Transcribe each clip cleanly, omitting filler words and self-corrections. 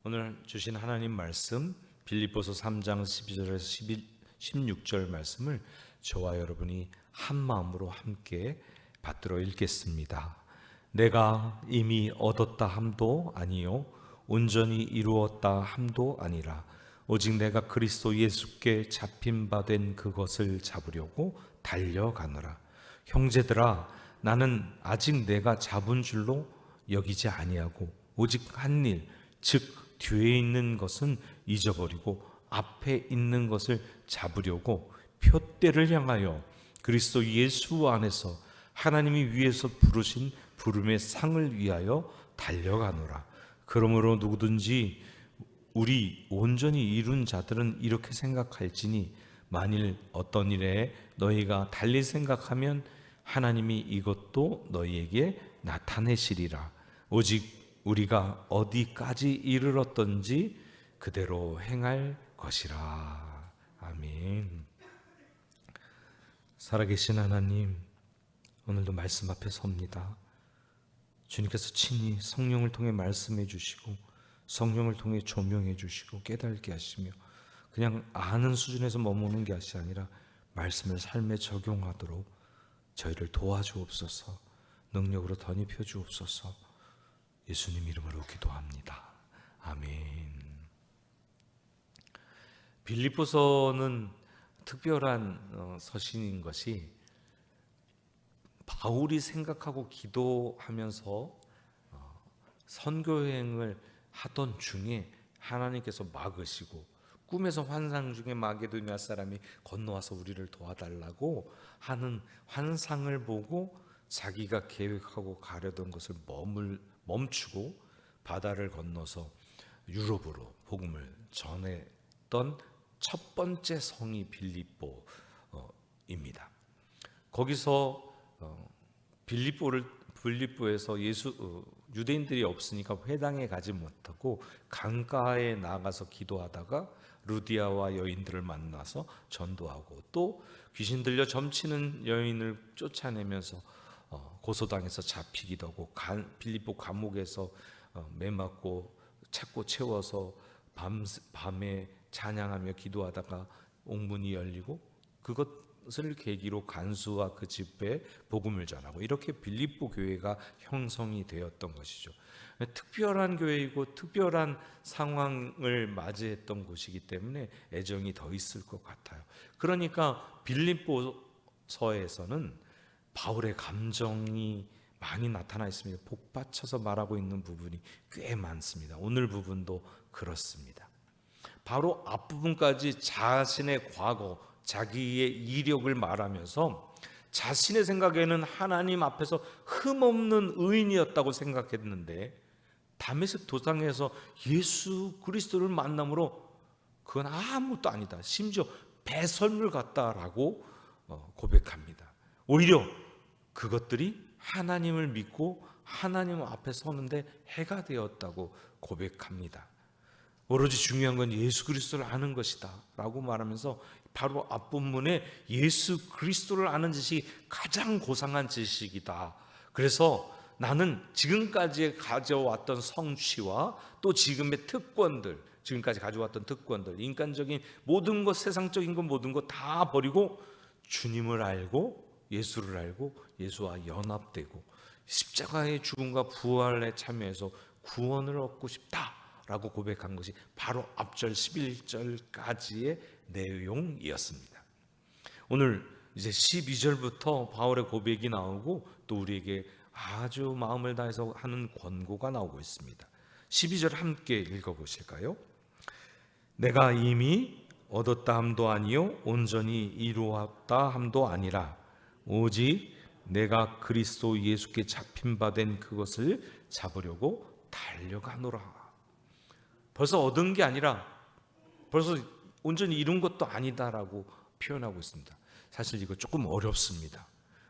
오늘 주신 하나님 말씀 빌립보서 3장 12절에서 16절 말씀을 저와 여러분이 한 마음으로 함께 받들어 읽겠습니다. 내가 이미 얻었다 함도 아니요 온전히 이루었다 함도 아니라 오직 내가 그리스도 예수께 잡힌 바 된 그것을 잡으려고 달려가노라. 형제들아, 나는 아직 내가 잡은 줄로 여기지 아니하고 오직 한 일, 즉 뒤에 있는 것은 잊어버리고 앞에 있는 것을 잡으려고 표대를 향하여 그리스도 예수 안에서 하나님이 위에서 부르신 부름의 상을 위하여 달려가노라. 그러므로 누구든지 우리 온전히 이룬 자들은 이렇게 생각할지니 만일 어떤 일에 너희가 달리 생각하면 하나님이 이것도 너희에게 나타내시리라. 오직 우리가 어디까지 이르렀던지 그대로 행할 것이라. 아멘. 살아계신 하나님, 오늘도 말씀 앞에 섭니다. 주님께서 친히 성령을 통해 말씀해 주시고 성령을 통해 조명해 주시고 깨닫게 하시며 그냥 아는 수준에서 머무는 것이 아니라 말씀을 삶에 적용하도록 저희를 도와주옵소서. 능력으로 덧입혀 주옵소서. 예수님 이름으로 기도합니다. 아멘. 빌립보서는 특별한 서신인 것이 바울이 생각하고 기도하면서 선교여행을 하던 중에 하나님께서 막으시고 꿈에서 환상 중에 마게도냐 사람이 건너와서 우리를 도와달라고 하는 환상을 보고 자기가 계획하고 가려던 것을 멈추고 바다를 건너서 유럽으로 복음을 전했던 첫 번째 성이 빌립보입니다. 거기서 빌립보에서 유대인들이 없으니까 회당에 가지 못하고 강가에 나가서 기도하다가 루디아와 여인들을 만나서 전도하고 또 귀신 들려 점치는 여인을 쫓아내면서 고소당해서 잡히기도 하고 빌립보 감옥에서 매맞고 찾고 채워서 밤에 찬양하며 기도하다가 옥문이 열리고 그것을 계기로 간수와 그 집에 복음을 전하고 이렇게 빌립보 교회가 형성이 되었던 것이죠. 특별한 교회이고 특별한 상황을 맞이했던 곳이기 때문에 애정이 더 있을 것 같아요. 그러니까 빌립보서에서는 바울의 감정이 많이 나타나 있습니다. 복받쳐서 말하고 있는 부분이 꽤 많습니다. 오늘 부분도 그렇습니다. 바로 앞부분까지 자신의 과거, 자기의 이력을 말하면서 자신의 생각에는 하나님 앞에서 흠없는 의인이었다고 생각했는데 다메섹 도상에서 예수 그리스도를 만남으로 그건 아무것도 아니다. 심지어 배설물 같다라고 고백합니다. 오히려 그것들이 하나님을 믿고 하나님 앞에 서는데 해가 되었다고 고백합니다. 오로지 중요한 건 예수 그리스도를 아는 것이다 라고 말하면서 바로 앞부분에 예수 그리스도를 아는 지식이 가장 고상한 지식이다. 그래서 나는 지금까지 가져왔던 성취와 또 지금의 특권들, 지금까지 가져왔던 특권들, 인간적인 모든 것, 세상적인 것 모든 것 다 버리고 주님을 알고 예수를 알고 예수와 연합되고 십자가의 죽음과 부활에 참여해서 구원을 얻고 싶다라고 고백한 것이 바로 앞절 11절까지의 내용이었습니다. 오늘 이제 12절부터 바울의 고백이 나오고 또 우리에게 아주 마음을 다해서 하는 권고가 나오고 있습니다. 12절 함께 읽어보실까요? 내가 이미 얻었다 함도 아니요 온전히 이루었다 함도 아니라 오직 내가 그리스도 예수께 잡힌 바 된 그것을 잡으려고 달려가노라. 벌써 얻은 게 아니라 벌써 온전히 이룬 것도 아니다라고 표현하고 있습니다. 사실 이거 조금 어렵습니다.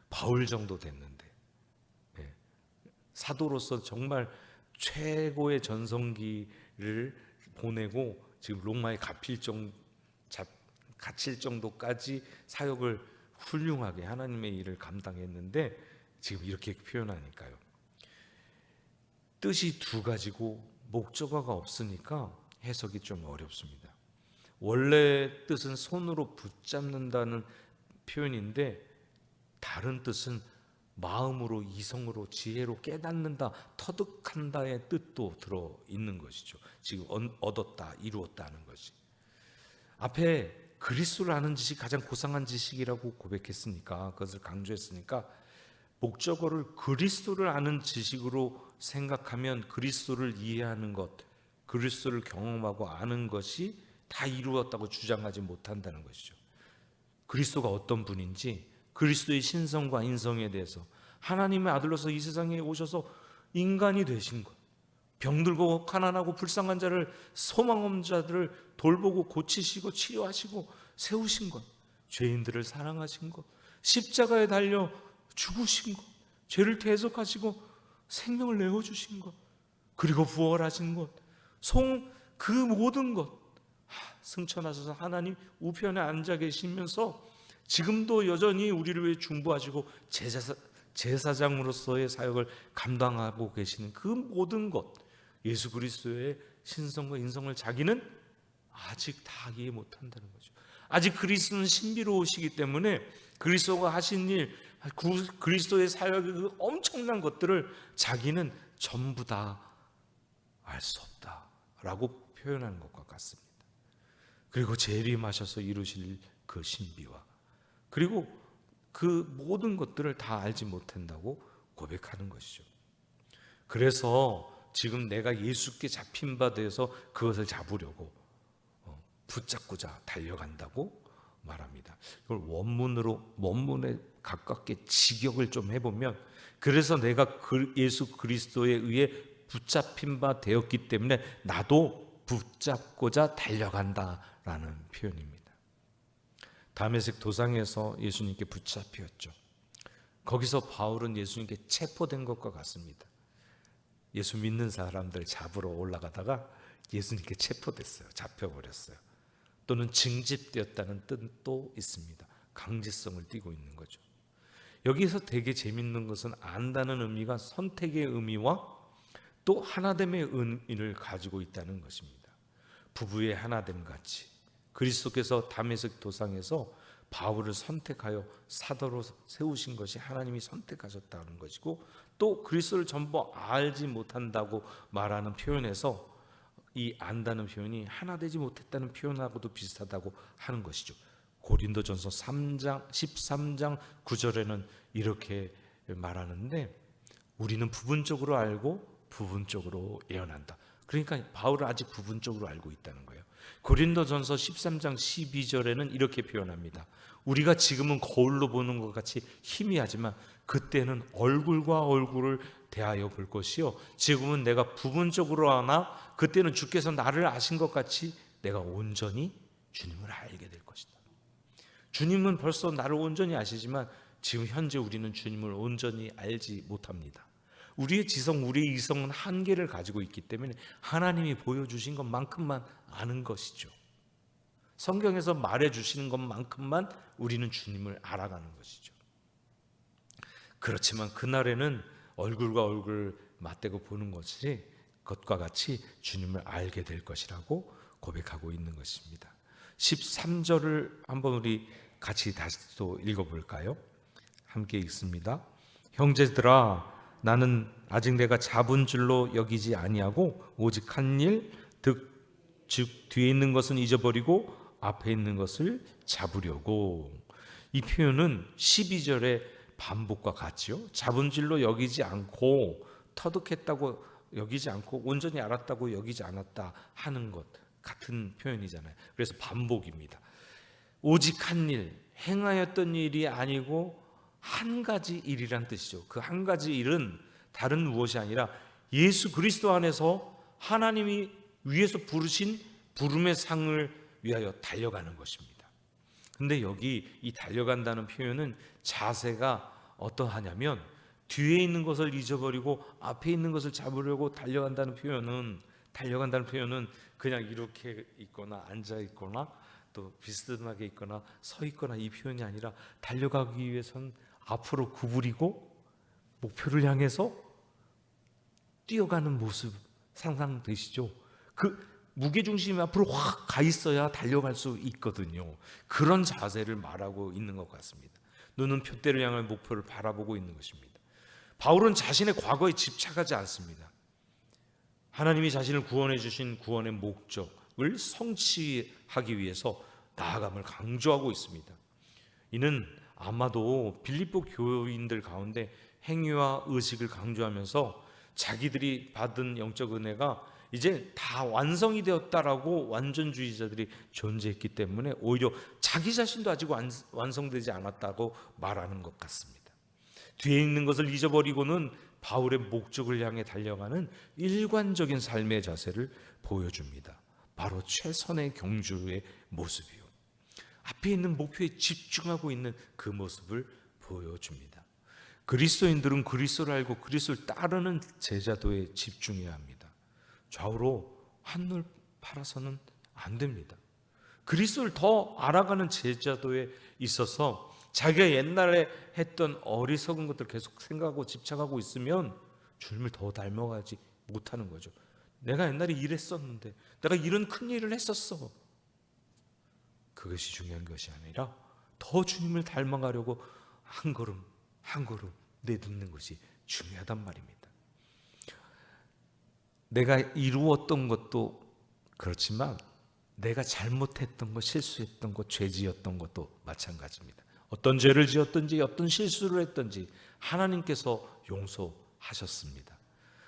바울 정도 됐는데 사도로서 정말 최고의 전성기를 보내고 지금 로마에 갇힐 정도까지 사역을 훌륭하게 하나님의 일을 감당했는데 지금 이렇게 표현하니까요. 뜻이 두 가지고 목적어가 없으니까 해석이 좀 어렵습니다. 원래 뜻은 손으로 붙잡는다는 표현인데 다른 뜻은 마음으로, 이성으로, 지혜로 깨닫는다, 터득한다의 뜻도 들어있는 것이죠. 지금 얻었다, 이루었다 하는 것이. 앞에 그리스도를 아는 지식이 가장 고상한 지식이라고 고백했으니까, 그것을 강조했으니까 목적어를 그리스도를 아는 지식으로 생각하면 그리스도를 이해하는 것, 그리스도를 경험하고 아는 것이 다 이루었다고 주장하지 못한다는 것이죠. 그리스도가 어떤 분인지, 그리스도의 신성과 인성에 대해서, 하나님의 아들로서 이 세상에 오셔서 인간이 되신 것, 병들고 가난하고 불쌍한 자를, 소망 없는 자들을 돌보고 고치시고 치료하시고 세우신 것, 죄인들을 사랑하신 것, 십자가에 달려 죽으신 것, 죄를 대속하시고 생명을 내어주신 것, 그리고 부활하신 것, 그 모든 것, 승천하셔서 하나님 우편에 앉아 계시면서 지금도 여전히 우리를 위해 중보하시고 제사장으로서의 사역을 감당하고 계시는 그 모든 것, 예수 그리스도의 신성과 인성을 자기는 아직 다 이해 못한다는 거죠. 아직 그리스도는 신비로우시기 때문에 그리스도가 하신 일, 그리스도의 사역의 그 엄청난 것들을 자기는 전부 다 알 수 없다라고 표현하는 것과 같습니다. 그리고 재림하셔서 이루실 그 신비와, 그리고 그 모든 것들을 다 알지 못한다고 고백하는 것이죠. 그래서 지금 내가 예수께 잡힌 바 되어서 그것을 잡으려고 붙잡고자 달려간다고 말합니다. 이걸 원문에 가깝게 직역을 좀 해보면, 그래서 내가 예수 그리스도에 의해 붙잡힌 바 되었기 때문에 나도 붙잡고자 달려간다라는 표현입니다. 다메섹 도상에서 예수님께 붙잡혔죠. 거기서 바울은 예수님께 체포된 것과 같습니다. 예수 믿는 사람들 잡으러 올라가다가 예수님께 체포됐어요. 잡혀버렸어요. 또는 징집되었다는 뜻도 있습니다. 강제성을 띠고 있는 거죠. 여기서 되게 재밌는 것은 안다는 의미가 선택의 의미와 또 하나됨의 의미를 가지고 있다는 것입니다. 부부의 하나됨 같이 그리스도께서 다메섹 도상에서 바울을 선택하여 사도로 세우신 것이 하나님이 선택하셨다는 것이고, 또 그리스도를 전부 알지 못한다고 말하는 표현에서 이 안다는 표현이 하나 되지 못했다는 표현하고도 비슷하다고 하는 것이죠. 고린도전서 13장 9절에는 이렇게 말하는데, 우리는 부분적으로 알고 부분적으로 예언한다. 그러니까 바울은 아직 부분적으로 알고 있다는 거예요. 고린도전서 13장 12절에는 이렇게 표현합니다. 우리가 지금은 거울로 보는 것 같이 희미하지만 그때는 얼굴과 얼굴을 대하여 볼 것이요, 지금은 내가 부분적으로 아나 그때는 주께서 나를 아신 것 같이 내가 온전히 주님을 알게 될 것이다. 주님은 벌써 나를 온전히 아시지만 지금 현재 우리는 주님을 온전히 알지 못합니다. 우리의 지성, 우리의 이성은 한계를 가지고 있기 때문에 하나님이 보여주신 것만큼만 아는 것이죠. 성경에서 말해주시는 것만큼만 우리는 주님을 알아가는 것이죠. 그렇지만 그날에는 얼굴과 얼굴을 맞대고 보는 것과 같이 주님을 알게 될 것이라고 고백하고 있는 것입니다. 13절을 한번 우리 같이 다시 또 읽어볼까요? 함께 읽습니다. 형제들아, 나는 아직 내가 잡은 줄로 여기지 아니하고 오직 한 일, 즉 뒤에 있는 것은 잊어버리고 앞에 있는 것을 잡으려고. 이 표현은 12절의 반복과 같죠. 잡은 줄로 여기지 않고, 터득했다고 여기지 않고, 온전히 알았다고 여기지 않았다 하는 것 같은 표현이잖아요. 그래서 반복입니다. 오직 한 일, 행하였던 일이 아니고 한 가지 일이란 뜻이죠. 그 한 가지 일은 다른 무엇이 아니라 예수 그리스도 안에서 하나님이 위에서 부르신 부름의 상을 위하여 달려가는 것입니다. 근데 여기 이 달려간다는 표현은 자세가 어떠하냐면, 뒤에 있는 것을 잊어버리고 앞에 있는 것을 잡으려고 달려간다는 표현은 그냥 이렇게 있거나 앉아 있거나 또 비스듬하게 있거나 서 있거나 이 표현이 아니라, 달려가기 위해선 앞으로 구부리고 목표를 향해서 뛰어가는 모습, 상상되시죠? 그 무게중심이 앞으로 확 가 있어야 달려갈 수 있거든요. 그런 자세를 말하고 있는 것 같습니다. 눈은 표대를 향한 목표를 바라보고 있는 것입니다. 바울은 자신의 과거에 집착하지 않습니다. 하나님이 자신을 구원해 주신 구원의 목적을 성취하기 위해서 나아감을 강조하고 있습니다. 이는 아마도 빌립보 교인들 가운데 행위와 의식을 강조하면서 자기들이 받은 영적 은혜가 이제 다 완성이 되었다라고 완전주의자들이 존재했기 때문에 오히려 자기 자신도 아직 완성되지 않았다고 말하는 것 같습니다. 뒤에 있는 것을 잊어버리고는 바울의 목적을 향해 달려가는 일관적인 삶의 자세를 보여줍니다. 바로 최선의 경주의 모습이요, 앞에 있는 목표에 집중하고 있는 그 모습을 보여줍니다. 그리스도인들은 그리스도를 알고 그리스도를 따르는 제자도에 집중해야 합니다. 좌우로 한눈 팔아서는 안 됩니다. 그리스도를 더 알아가는 제자도에 있어서 자기가 옛날에 했던 어리석은 것들 계속 생각하고 집착하고 있으면 주님을 더 닮아가지 못하는 거죠. 내가 옛날에 이랬었는데, 내가 이런 큰 일을 했었어. 그것이 중요한 것이 아니라 더 주님을 닮아가려고 한 걸음 한 걸음 내딛는 것이 중요하단 말입니다. 내가 이루었던 것도 그렇지만 내가 잘못했던 것, 실수했던 것, 죄지었던 것도 마찬가지입니다. 어떤 죄를 지었든지 어떤 실수를 했든지 하나님께서 용서하셨습니다.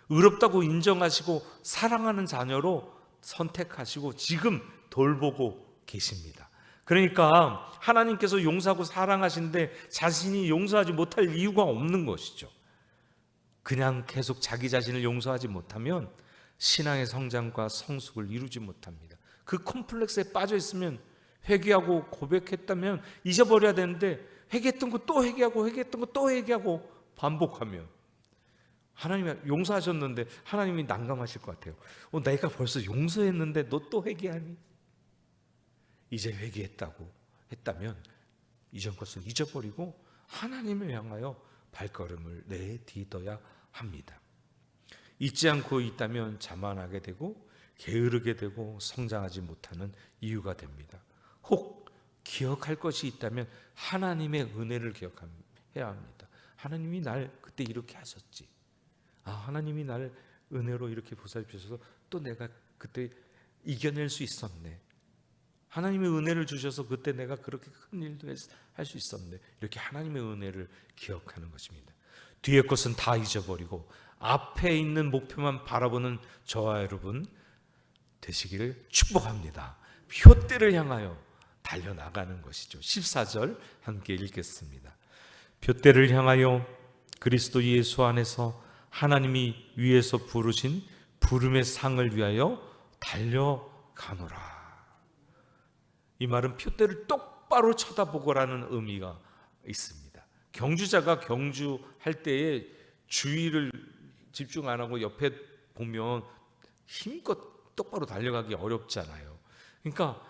의롭다고 인정하시고 사랑하는 자녀로 선택하시고 지금 돌보고 계십니다. 그러니까 하나님께서 용서하고 사랑하신데 자신이 용서하지 못할 이유가 없는 것이죠. 그냥 계속 자기 자신을 용서하지 못하면 신앙의 성장과 성숙을 이루지 못합니다. 그 콤플렉스에 빠져 있으면, 회개하고 고백했다면 잊어버려야 되는데 회개했던 거 또 회개하고 회개했던 거 또 회개하고 반복하면 하나님이 용서하셨는데 하나님이 난감하실 것 같아요. 내가 벌써 용서했는데 너 또 회개하니? 이제 회개했다고 했다면 이전 것을 잊어버리고 하나님을 향하여 발걸음을 내딛어야 합니다. 잊지 않고 있다면 자만하게 되고 게으르게 되고 성장하지 못하는 이유가 됩니다. 혹 기억할 것이 있다면 하나님의 은혜를 기억해야 합니다. 하나님이 날 그때 이렇게 하셨지. 하나님이 날 은혜로 이렇게 보살피셔서 또 내가 그때 이겨낼 수 있었네. 하나님의 은혜를 주셔서 그때 내가 그렇게 큰 일도 할 수 있었네. 이렇게 하나님의 은혜를 기억하는 것입니다. 뒤의 것은 다 잊어버리고 앞에 있는 목표만 바라보는 저와 여러분 되시기를 축복합니다. 표대를 향하여 달려나가는 것이죠. 14절 함께 읽겠습니다. 표대를 향하여 그리스도 예수 안에서 하나님이 위에서 부르신 부름의 상을 위하여 달려가노라. 이 말은 표대를 똑바로 쳐다보고라는 의미가 있습니다. 경주자가 경주할 때에 주위를 집중 안 하고 옆에 보면 힘껏 똑바로 달려가기 어렵잖아요. 그러니까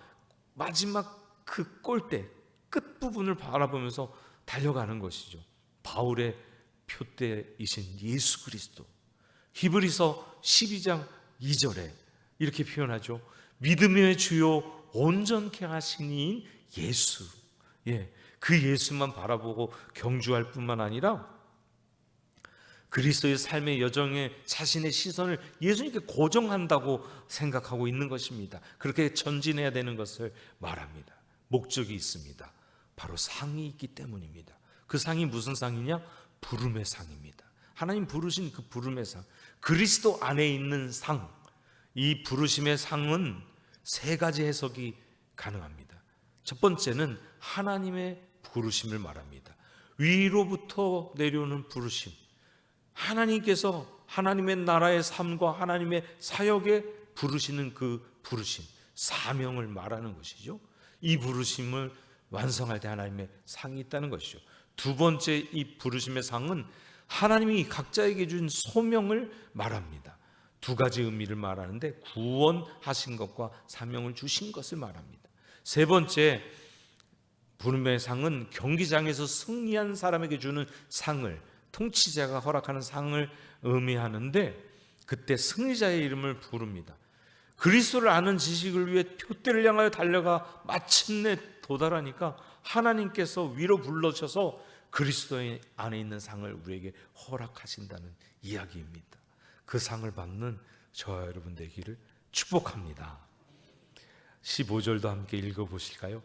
마지막 그 골대 끝부분을 바라보면서 달려가는 것이죠. 바울의 표대이신 예수 그리스도. 히브리서 12장 2절에 이렇게 표현하죠. 믿음의 주요 온전케 하신 이인 예수. 그 예수만 바라보고 경주할 뿐만 아니라 그리스도의 삶의 여정에 자신의 시선을 예수님께 고정한다고 생각하고 있는 것입니다. 그렇게 전진해야 되는 것을 말합니다. 목적이 있습니다. 바로 상이 있기 때문입니다. 그 상이 무슨 상이냐? 부름의 상입니다. 하나님 부르신 그 부름의 상, 그리스도 안에 있는 상. 이 부르심의 상은 세 가지 해석이 가능합니다. 첫 번째는 하나님의 부르심을 말합니다. 위로부터 내려오는 부르심. 하나님께서 하나님의 나라의 삶과 하나님의 사역에 부르시는 그 부르심, 사명을 말하는 것이죠. 이 부르심을 완성할 때 하나님의 상이 있다는 것이죠. 두 번째, 이 부르심의 상은 하나님이 각자에게 준 소명을 말합니다. 두 가지 의미를 말하는데 구원하신 것과 사명을 주신 것을 말합니다. 세 번째, 부름의 상은 경기장에서 승리한 사람에게 주는 상을, 통치자가 허락하는 상을 의미하는데 그때 승리자의 이름을 부릅니다. 그리스도를 아는 지식을 위해 표대를 향하여 달려가 마침내 도달하니까 하나님께서 위로 불러셔서 그리스도 안에 있는 상을 우리에게 허락하신다는 이야기입니다. 그 상을 받는 저와 여러분 되기를 축복합니다. 15절도 함께 읽어보실까요?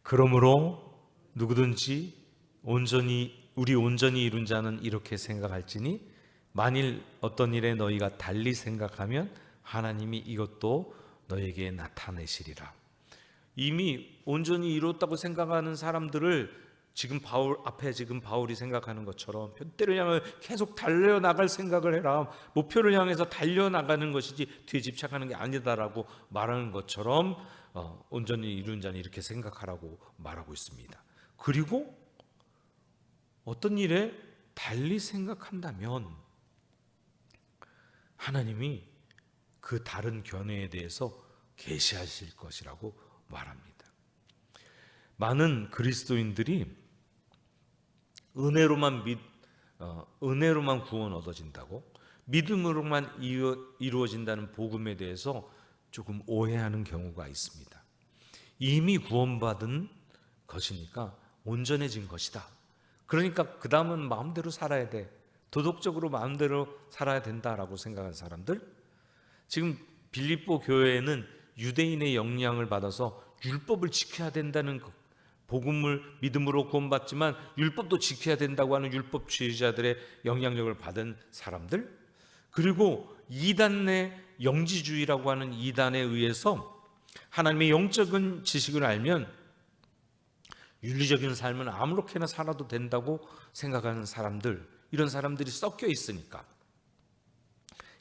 그러므로 누구든지 우리 온전히 이룬 자는 이렇게 생각할지니 만일 어떤 일에 너희가 달리 생각하면 하나님이 이것도 너에게 나타내시리라. 이미 온전히 이뤘다고 생각하는 사람들을 지금 바울이 생각하는 것처럼 표대를 향해 계속 달려나갈 생각을 해라. 목표를 향해서 달려나가는 것이지 뒤에 집착하는 게 아니다라고 말하는 것처럼 온전히 이룬 자는 이렇게 생각하라고 말하고 있습니다. 그리고 어떤 일에 달리 생각한다면 하나님이 그 다른 견해에 대해서 계시하실 것이라고 말합니다. 많은 그리스도인들이 은혜로만 구원 얻어진다고, 믿음으로만 이루어진다는 복음에 대해서 조금 오해하는 경우가 있습니다. 이미 구원받은 것이니까 온전해진 것이다. 그러니까 그 다음은 마음대로 살아야 돼, 도덕적으로 마음대로 살아야 된다라고 생각하는 사람들, 지금 빌립보 교회에는 유대인의 영향을 받아서 율법을 지켜야 된다는 복음을 믿음으로 구원받지만 율법도 지켜야 된다고 하는 율법주의자들의 영향력을 받은 사람들, 그리고 이단 내 영지주의라고 하는 이단에 의해서 하나님의 영적인 지식을 알면 윤리적인 삶은 아무렇게나 살아도 된다고 생각하는 사람들, 이런 사람들이 섞여 있으니까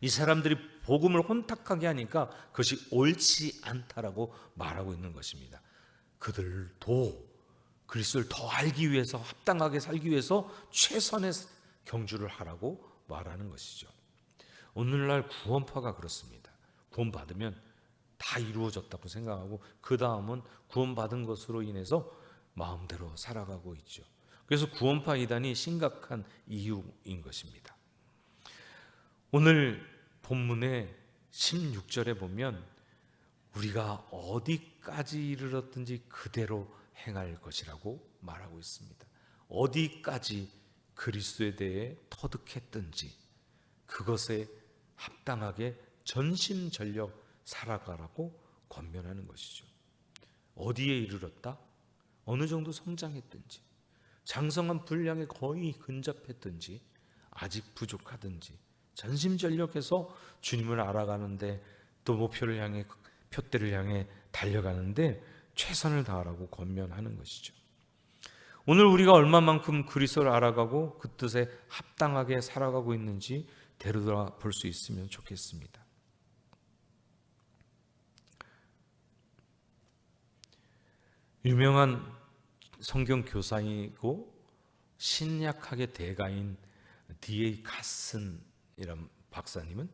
이 사람들이 복음을 혼탁하게 하니까 그것이 옳지 않다라고 말하고 있는 것입니다. 그들도 그리스도를 더 알기 위해서, 합당하게 살기 위해서 최선의 경주를 하라고 말하는 것이죠. 오늘날 구원파가 그렇습니다. 구원받으면 다 이루어졌다고 생각하고 그 다음은 구원받은 것으로 인해서 마음대로 살아가고 있죠. 그래서 구원파 이단이 심각한 이유인 것입니다. 오늘 본문의 16절에 보면 우리가 어디까지 이르렀든지 그대로 행할 것이라고 말하고 있습니다. 어디까지 그리스도에 대해 터득했든지 그것에 합당하게 전심전력 살아가라고 권면하는 것이죠. 어디에 이르렀다? 어느 정도 성장했든지, 장성한 분량에 거의 근접했든지, 아직 부족하든지 전심전력해서 주님을 알아가는데, 또 목표를 향해, 표대를 향해 달려가는데 최선을 다하라고 권면하는 것이죠. 오늘 우리가 얼마만큼 그리스도를 알아가고 그 뜻에 합당하게 살아가고 있는지 되돌아 볼 수 있으면 좋겠습니다. 유명한 성경 교사이고 신약학의 대가인 D.A. 카슨이란 박사님은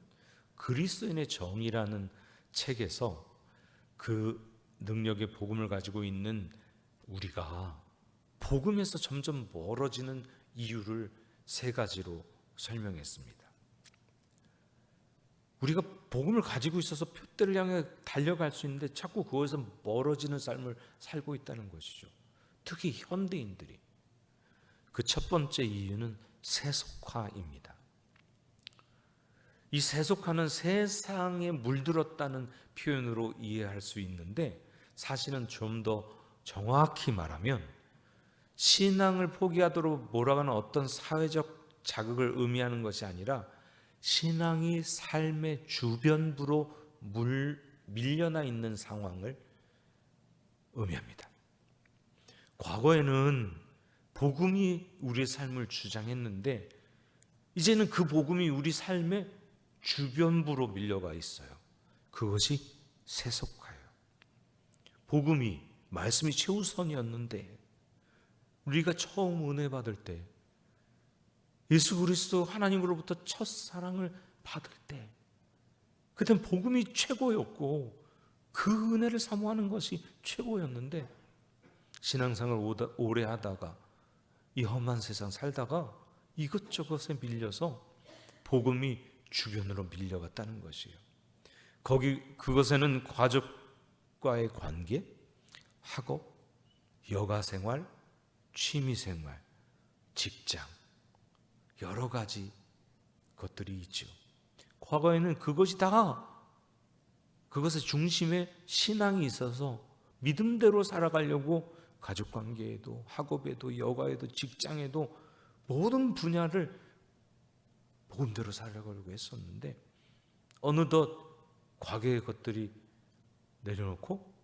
그리스도인의 정의라는 책에서 그 능력의 복음을 가지고 있는 우리가 복음에서 점점 멀어지는 이유를 3가지로 설명했습니다. 우리가 복음을 가지고 있어서 표대를 향해 달려갈 수 있는데 자꾸 그것에서 멀어지는 삶을 살고 있다는 것이죠. 특히 현대인들이. 그 첫 번째 이유는 세속화입니다. 이 세속화는 세상에 물들었다는 표현으로 이해할 수 있는데, 사실은 좀 더 정확히 말하면 신앙을 포기하도록 몰아가는 어떤 사회적 자극을 의미하는 것이 아니라 신앙이 삶의 주변부로 밀려나 있는 상황을 의미합니다. 과거에는 복음이 우리의 삶을 주장했는데 이제는 그 복음이 우리 삶의 주변부로 밀려가 있어요. 그것이 세속화예요. 복음이, 말씀이 최우선이었는데, 우리가 처음 은혜 받을 때, 예수 그리스도 하나님으로부터 첫사랑을 받을 때, 그땐 복음이 최고였고 그 은혜를 사모하는 것이 최고였는데, 신앙생활을 오래 하다가 이 험한 세상 살다가 이것저것에 밀려서 복음이 주변으로 밀려갔다는 것이에요. 그것에는 가족과의 관계, 학업, 여가생활, 취미생활, 직장, 여러 가지 것들이 있죠. 과거에는 그것이 다 그것의 중심에 신앙이 있어서 믿음대로 살아가려고 가족관계에도 학업에도 여가에도 직장에도 모든 분야를 복음대로 살아가려고 했었는데 어느덧 과거의 것들이 내려놓고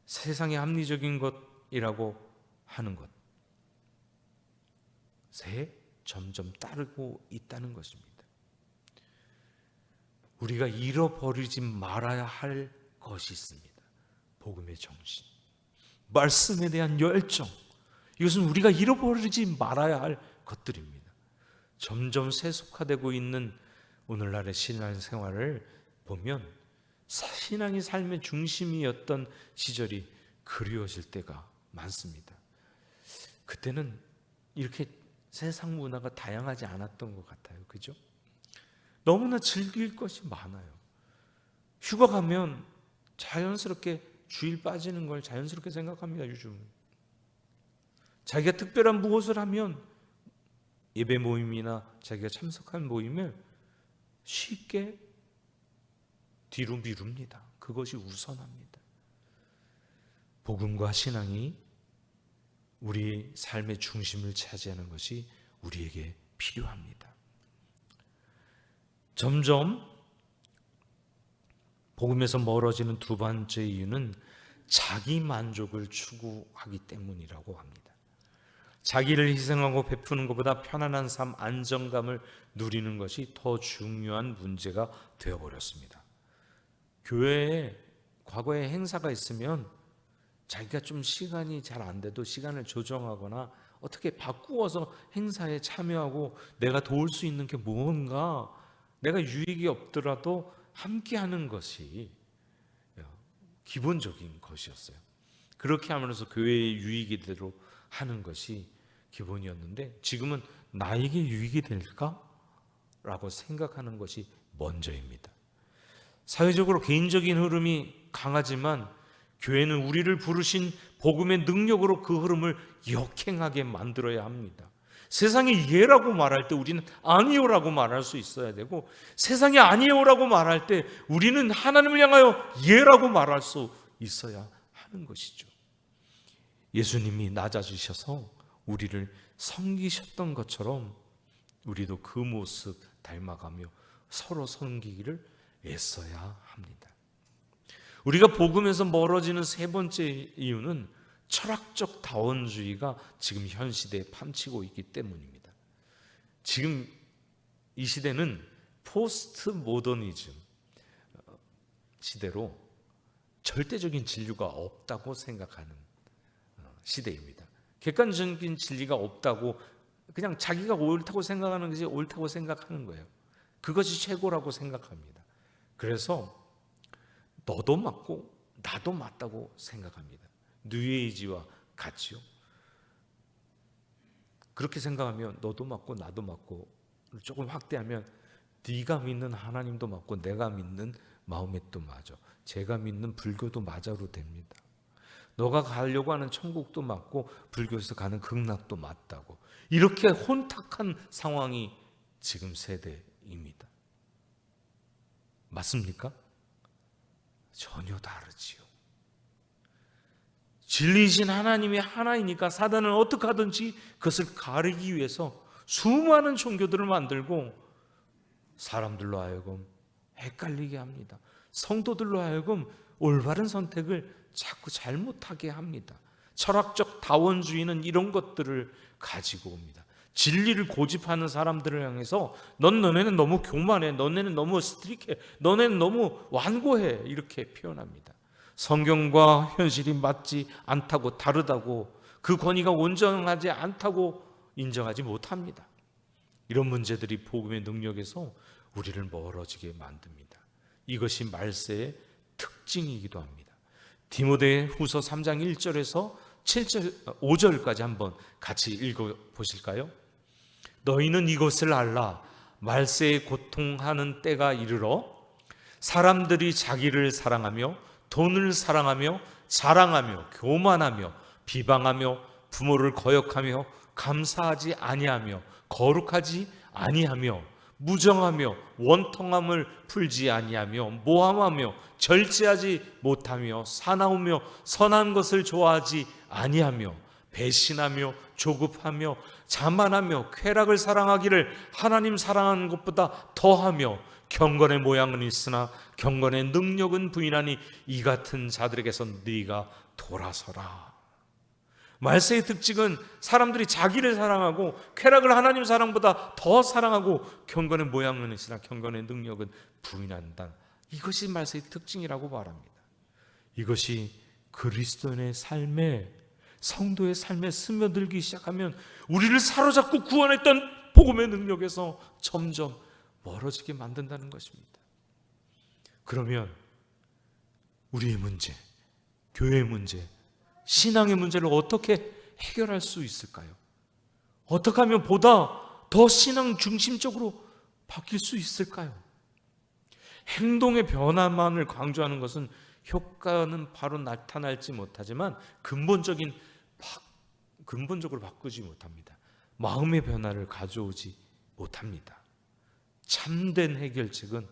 세상의 합리적인 것이라고 하는 것에 점점 따르고 있다는 것입니다. 우리가 잃어버리지 말아야 할 것이 있습니다. 복음의 정신, 말씀에 대한 열정, 이것은 우리가 잃어버리지 말아야 할 것들입니다. 점점 세속화되고 있는 오늘날의 신앙생활을 보면 신앙이 삶의 중심이었던 시절이 그리워질 때가 많습니다. 그때는 이렇게 세상 문화가 다양하지 않았던 것 같아요. 그죠? 너무나 즐길 것이 많아요. 휴가 가면 자연스럽게 주일 빠지는 걸 자연스럽게 생각합니다. 요즘 자기가 특별한 무엇을 하면 예배 모임이나 자기가 참석한 모임을 쉽게 뒤로 미룹니다. 그것이 우선합니다. 복음과 신앙이 우리 삶의 중심을 차지하는 것이 우리에게 필요합니다. 점점 복음에서 멀어지는 두 번째 이유는 자기 만족을 추구하기 때문이라고 합니다. 자기를 희생하고 베푸는 것보다 편안한 삶, 안정감을 누리는 것이 더 중요한 문제가 되어버렸습니다. 교회에 과거에 행사가 있으면 자기가 좀 시간이 잘 안 돼도 시간을 조정하거나 어떻게 바꾸어서 행사에 참여하고 내가 도울 수 있는 게 뭔가, 내가 유익이 없더라도 함께하는 것이 기본적인 것이었어요. 그렇게 하면서 교회의 유익이 되도록 하는 것이 기본이었는데 지금은 나에게 유익이 될까? 라고 생각하는 것이 먼저입니다. 사회적으로 개인적인 흐름이 강하지만 교회는 우리를 부르신 복음의 능력으로 그 흐름을 역행하게 만들어야 합니다. 세상이 예라고 말할 때 우리는 아니요라고 말할 수 있어야 되고, 세상이 아니요라고 말할 때 우리는 하나님을 향하여 예라고 말할 수 있어야 하는 것이죠. 예수님이 낮아지셔서 우리를 섬기셨던 것처럼 우리도 그 모습 닮아가며 서로 섬기기를 애써야 합니다. 우리가 복음에서 멀어지는 세 번째 이유는 철학적 다원주의가 지금 현 시대에 판치고 있기 때문입니다. 지금 이 시대는 포스트 모더니즘 시대로 절대적인 진리가 없다고 생각하는 시대입니다. 객관적인 진리가 없다고 그냥 자기가 옳다고 생각하는 것이 옳다고 생각하는 거예요. 그것이 최고라고 생각합니다. 그래서 너도 맞고 나도 맞다고 생각합니다. 뉴에이지와 같이요. 그렇게 생각하면 너도 맞고 나도 맞고 조금 확대하면 네가 믿는 하나님도 맞고 내가 믿는 마호멧도 맞아. 제가 믿는 불교도 맞아로 됩니다. 너가 가려고 하는 천국도 맞고 불교에서 가는 극락도 맞다고. 이렇게 혼탁한 상황이 지금 세대입니다. 맞습니까? 전혀 다르지요. 진리이신 하나님이 하나이니까 사단은 어떻게 하든지 그것을 가리기 위해서 수많은 종교들을 만들고 사람들로 하여금 헷갈리게 합니다. 성도들로 하여금 올바른 선택을 자꾸 잘못하게 합니다. 철학적 다원주의는 이런 것들을 가지고 옵니다. 진리를 고집하는 사람들을 향해서 너네는 너무 교만해, 너네는 너무 스트릭해, 너네는 너무 완고해, 이렇게 표현합니다. 성경과 현실이 맞지 않다고, 다르다고, 그 권위가 온전하지 않다고 인정하지 못합니다. 이런 문제들이 복음의 능력에서 우리를 멀어지게 만듭니다. 이것이 말세의 특징이기도 합니다. 디모데후서 3장 1절에서 7절, 5절까지 한번 같이 읽어보실까요? 너희는 이것을 알라. 말세에 고통하는 때가 이르러 사람들이 자기를 사랑하며 돈을 사랑하며 자랑하며 교만하며 비방하며 부모를 거역하며 감사하지 아니하며 거룩하지 아니하며 무정하며 원통함을 풀지 아니하며 모함하며 절제하지 못하며 사나우며 선한 것을 좋아하지 아니하며 배신하며 조급하며 자만하며 쾌락을 사랑하기를 하나님 사랑하는 것보다 더하며 경건의 모양은 있으나 경건의 능력은 부인하니 이 같은 자들에게서 네가 돌아서라. 말세의 특징은 사람들이 자기를 사랑하고 쾌락을 하나님 사랑보다 더 사랑하고 경건의 모양은 있으나 경건의 능력은 부인한다. 이것이 말세의 특징이라고 말합니다. 이것이 그리스도인의 삶에, 성도의 삶에 스며들기 시작하면 우리를 사로잡고 구원했던 복음의 능력에서 점점 멀어지게 만든다는 것입니다. 그러면 우리의 문제, 교회의 문제, 신앙의 문제를 어떻게 해결할 수 있을까요? 어떻게 하면 보다 더 신앙 중심적으로 바뀔 수 있을까요? 행동의 변화만을 강조하는 것은 효과는 바로 나타날지 못하지만 근본적으로 바꾸지 못합니다. 마음의 변화를 가져오지 못합니다. 참된 해결책은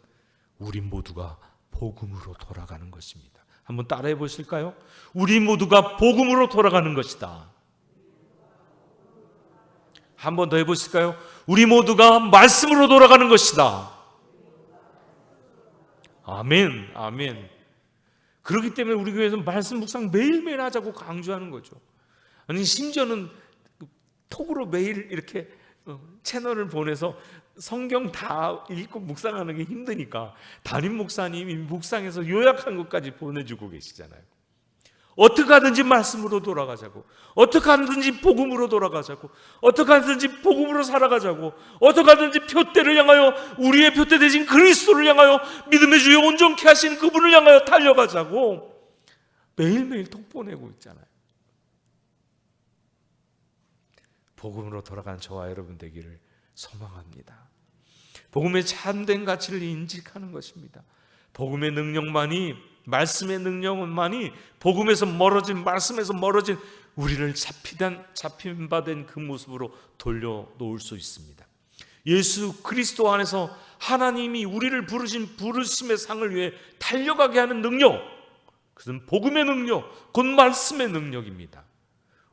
우리 모두가 복음으로 돌아가는 것입니다. 한번 따라해 보실까요? 우리 모두가 복음으로 돌아가는 것이다. 한번 더 해보실까요? 우리 모두가 말씀으로 돌아가는 것이다. 아멘, 아멘. 그렇기 때문에 우리 교회에서 말씀 묵상 매일매일 하자고 강조하는 거죠. 아니 심지어는 톡으로 매일 이렇게 채널을 보내서 성경 다 읽고 묵상하는 게 힘드니까 담임 목사님이 묵상해서 요약한 것까지 보내주고 계시잖아요. 어떻게 하든지 말씀으로 돌아가자고, 어떻게 하든지 복음으로 돌아가자고, 어떻게 하든지 복음으로 살아가자고, 어떻게 하든지 표대를 향하여, 우리의 표대 대신 그리스도를 향하여, 믿음의 주에 온전케 하신 그분을 향하여 달려가자고 매일매일 톡 보내고 있잖아요. 복음으로 돌아간 저와 여러분 되기를 소망합니다. 복음의 참된 가치를 인식하는 것입니다. 복음의 능력만이, 말씀의 능력만이 복음에서 멀어진, 말씀에서 멀어진 우리를 잡힌 바 된 그 모습으로 돌려놓을 수 있습니다. 예수 그리스도 안에서 하나님이 우리를 부르신 부르심의 상을 위해 달려가게 하는 능력, 그것은 복음의 능력, 곧 말씀의 능력입니다.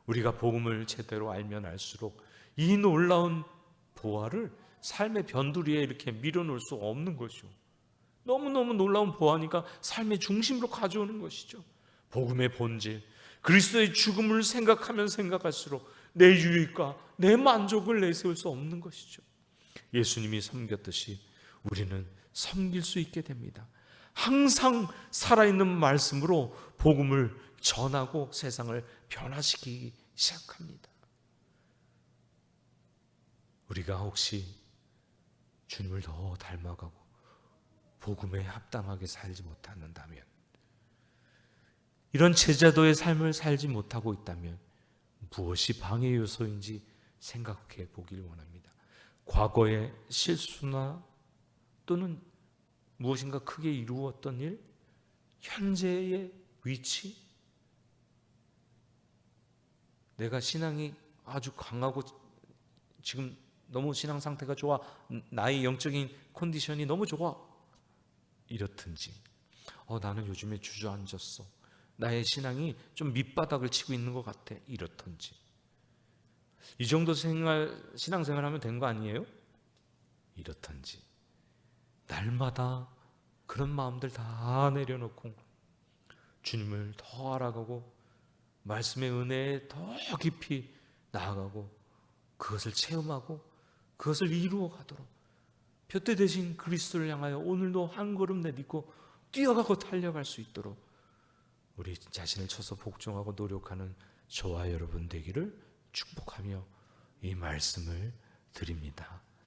우리가 복음을 제대로 알면 알수록 이 놀라운 보화를 삶의 변두리에 이렇게 밀어놓을 수 없는 것이죠. 너무너무 놀라운 보화니까 삶의 중심으로 가져오는 것이죠. 복음의 본질, 그리스도의 죽음을 생각하면 생각할수록 내 유익과 내 만족을 내세울 수 없는 것이죠. 예수님이 섬겼듯이 우리는 섬길 수 있게 됩니다. 항상 살아있는 말씀으로 복음을 전하고 세상을 변화시키기 시작합니다. 우리가 혹시 주님을 더 닮아가고 복음에 합당하게 살지 못한다면, 이런 제자도의 삶을 살지 못하고 있다면 무엇이 방해 요소인지 생각해 보기를 원합니다. 과거의 실수나 또는 무엇인가 크게 이루었던 일, 현재의 위치, 내가 신앙이 아주 강하고 지금 너무 신앙 상태가 좋아, 나의 영적인 컨디션이 너무 좋아, 이렇든지 나는 요즘에 주저앉았어, 나의 신앙이 좀 밑바닥을 치고 있는 것 같아, 이렇든지, 이 정도 신앙생활 하면 된 거 아니에요? 이렇든지, 날마다 그런 마음들 다 내려놓고 주님을 더 알아가고 말씀의 은혜에 더 깊이 나아가고 그것을 체험하고 그것을 이루어 가도록 표대 대신 그리스도를 향하여 오늘도 한 걸음 내딛고 뛰어가고 달려갈 수 있도록 우리 자신을 쳐서 복종하고 노력하는 저와 여러분 되기를 축복하며 이 말씀을 드립니다.